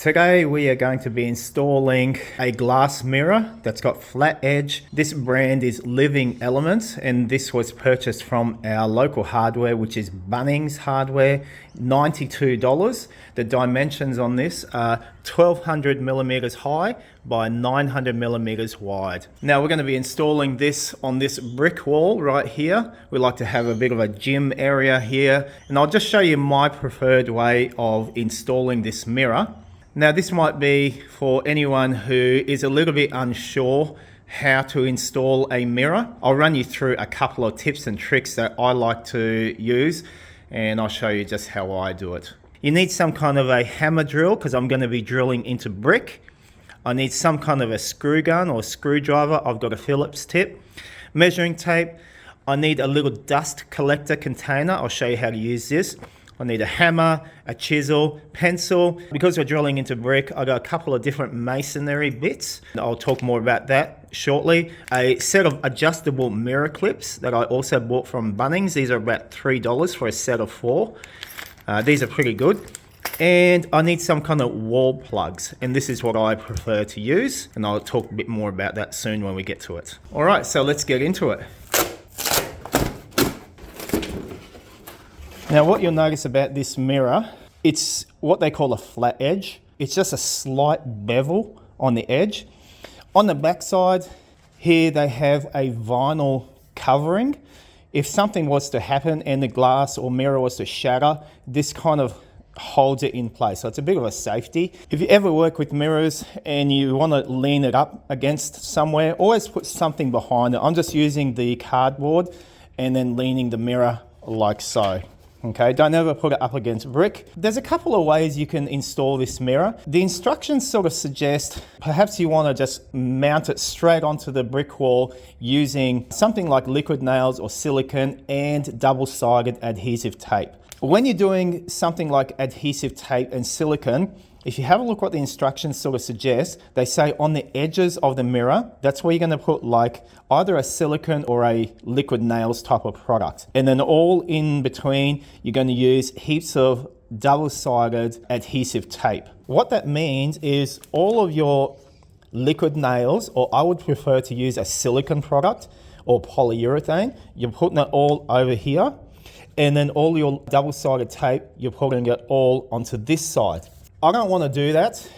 Today we are going to be installing a glass mirror that's got flat edge. This brand is Living Elements and this was purchased from our local hardware, which is Bunnings Hardware, $92. The dimensions on this are 1200 millimeters high by 900 millimeters wide. Now we're going to be installing this on this brick wall right here. We like to have a bit of a gym area here, and I'll just show you my preferred way of installing this mirror. Now this might be for anyone who is a little bit unsure how to install a mirror. I'll run you through a couple of tips and tricks that I like to use, and I'll show you just how I do it. You need some kind of a hammer drill because I'm going to be drilling into brick. I need some kind of a screw gun or screwdriver. I've got a Phillips tip. Measuring tape. I need a little dust collector container. I'll show you how to use this. I need a hammer, a chisel, pencil. Because we're drilling into brick, I got a couple of different masonry bits. I'll talk more about that shortly. A set of adjustable mirror clips that I also bought from Bunnings. These are about $3 for a set of 4. These are pretty good. And I need some kind of wall plugs, and this is what I prefer to use, and I'll talk a bit more about that soon when we get to it. All right, so let's get into it. Now what you'll notice about this mirror, it's what they call a flat edge. It's just a slight bevel on the edge. On the back side here they have a vinyl covering. If something was to happen and the glass or mirror was to shatter, this kind of holds it in place. So it's a bit of a safety. If you ever work with mirrors and you want to lean it up against somewhere, always put something behind it. I'm just using the cardboard and then leaning the mirror like so. Okay, don't ever put it up against brick. There's a couple of ways you can install this mirror. The instructions sort of suggest perhaps you want to just mount it straight onto the brick wall using something like liquid nails or silicone and double-sided adhesive tape. When you're doing something like adhesive tape and silicone, if you have a look what the instructions sort of suggest, they say on the edges of the mirror, that's where you're going to put like either a silicone or a liquid nails type of product. And then all in between, you're going to use heaps of double-sided adhesive tape. What that means is all of your liquid nails, or I would prefer to use a silicone product or polyurethane, you're putting it all over here. And then all your double-sided tape, you're putting it all onto this side. I don't want to do that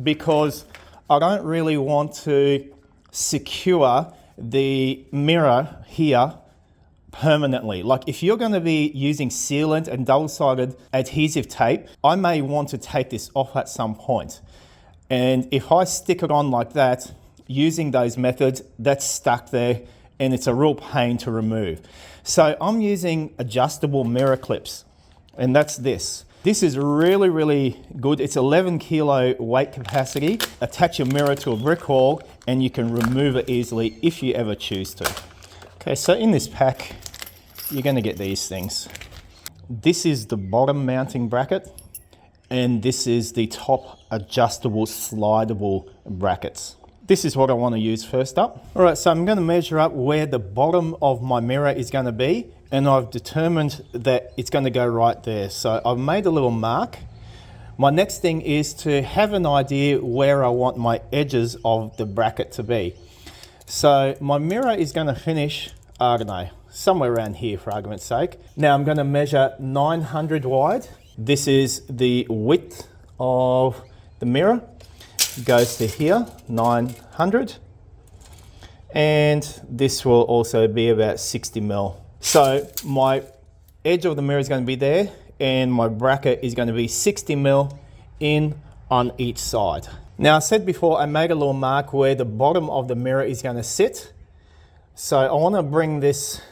because I don't really want to secure the mirror here permanently. Like if you're going to be using sealant and double-sided adhesive tape, I may want to take this off at some point. And if I stick it on like that, using those methods, that's stuck there and it's a real pain to remove. So I'm using adjustable mirror clips, and that's this. This is really, really good. It's 11 kilo weight capacity. Attach your mirror to a brick wall and you can remove it easily if you ever choose to. Okay, so in this pack, you're gonna get these things. This is the bottom mounting bracket, and this is the top adjustable slidable brackets. This is what I want to use first up. All right, so I'm going to measure up where the bottom of my mirror is going to be, and I've determined that it's going to go right there. So I've made a little mark. My next thing is to have an idea where I want my edges of the bracket to be. So my mirror is going to finish, I don't know, somewhere around here for argument's sake. Now I'm going to measure 900 wide. This is the width of the mirror. Goes to here, 900, and this will also be about 60 mil. So my edge of the mirror is going to be there, and my bracket is going to be 60 mil in on each side. Now I said before I made a little mark where the bottom of the mirror is going to sit. So I want to bring this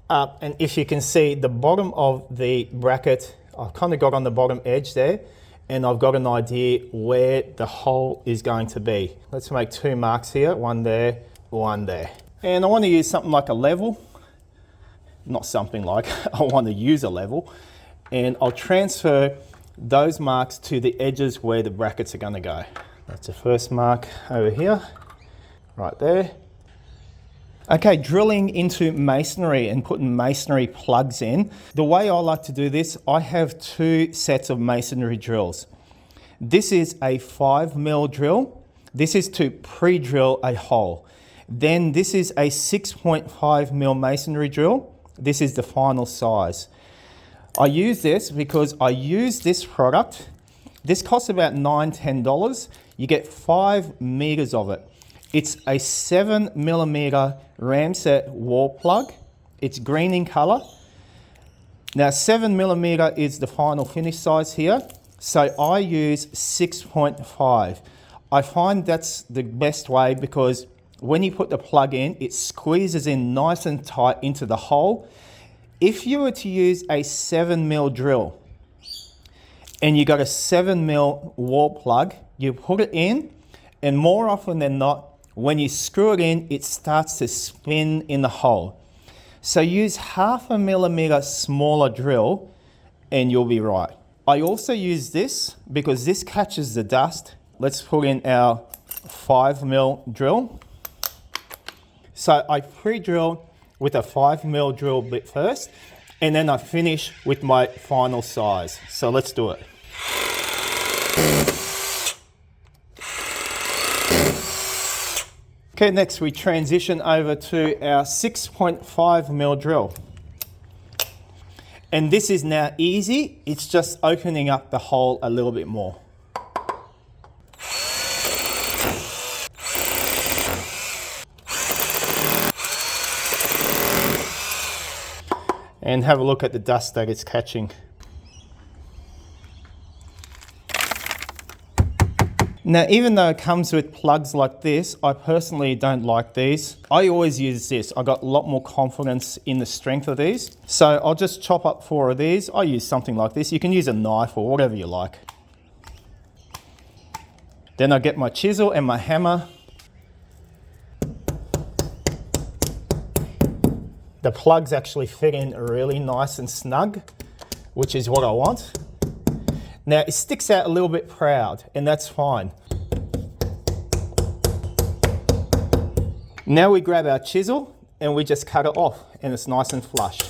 up, and if you can see the bottom of the bracket, I've kind of got on the bottom edge there, and I've got an idea where the hole is going to be. Let's make 2 marks here, one there, one there. And I want to use something like a level, not something like, I want to use a level, and I'll transfer those marks to the edges where the brackets are going to go. That's the first mark over here, right there. Okay, drilling into masonry and putting masonry plugs in. The way I like to do this, I have 2 sets of masonry drills. This is a 5mm drill. This is to pre-drill a hole. Then this is a 6.5mm masonry drill. This is the final size. I use this because I use this product. This costs about $9–10. You get 5 meters of it. It's a 7mm ramset wall plug. It's green in color. Now 7mm is the final finish size here. So I use 6.5. I find that's the best way because when you put the plug in, it squeezes in nice and tight into the hole. If you were to use a 7mm drill and you got a 7mm wall plug, you put it in, and more often than not, when you screw it in, it starts to spin in the hole. So use 0.5 millimeter smaller drill and you'll be right. I also use this because this catches the dust. Let's put in our 5mm drill. So I pre-drill with a 5mm drill bit first, and then I finish with my final size. So let's do it. Okay, next we transition over to our 6.5mm drill. And this is now easy. It's just opening up the hole a little bit more. And have a look at the dust that it's catching. Now, even though it comes with plugs like this, I personally don't like these. I always use this. I got a lot more confidence in the strength of these. So I'll just chop up 4 of these. I use something like this. You can use a knife or whatever you like. Then I get my chisel and my hammer. The plugs actually fit in really nice and snug, which is what I want. Now it sticks out a little bit proud, and that's fine. Now we grab our chisel and we just cut it off, and it's nice and flush.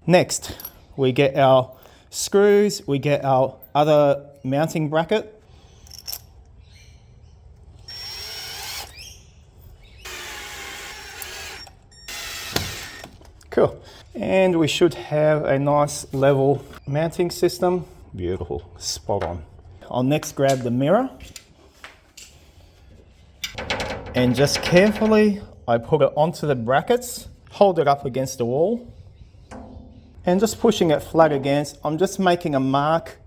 Next, we get our screws, we get our other mounting bracket. Cool. And we should have a nice level mounting system. Beautiful, spot on. I'll next grab the mirror and just carefully I put it onto the brackets, hold it up against the wall, and just pushing it flat against. I'm just making a mark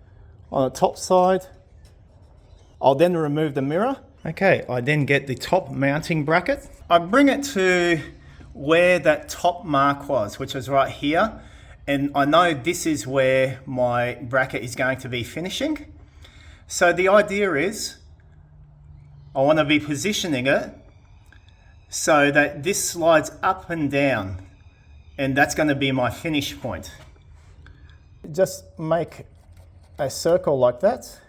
on the top side. I'll then remove the mirror. Okay, I then get the top mounting bracket. I bring it to where that top mark was, which was right here. And I know this is where my bracket is going to be finishing. So the idea is I want to be positioning it so that this slides up and down, and that's going to be my finish point. Just make a circle like that.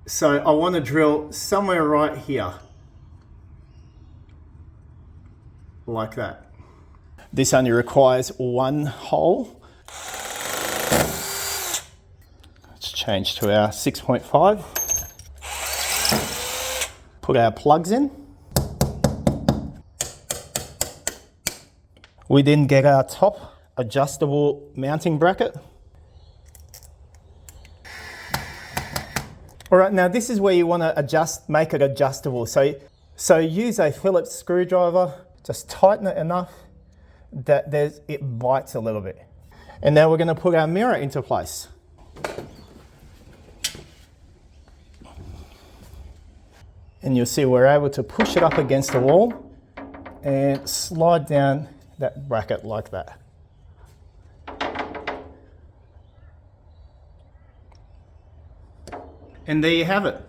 So I want to drill somewhere right here, like that. This only requires 1 hole. Let's change to our 6.5. Put our plugs in. We then get our top adjustable mounting bracket. All right, now this is where you want to make it adjustable. So use a Phillips screwdriver, just tighten it enough that it bites a little bit. And now we're going to put our mirror into place. And you'll see we're able to push it up against the wall and slide down that bracket like that. And there you have it.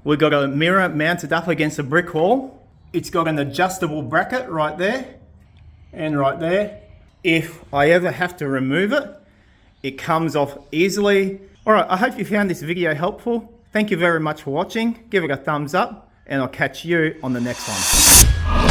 We've got a mirror mounted up against a brick wall. It's got an adjustable bracket right there and right there. If I ever have to remove it, it comes off easily. All right, I hope you found this video helpful. Thank you very much for watching. Give it a thumbs up, and I'll catch you on the next one.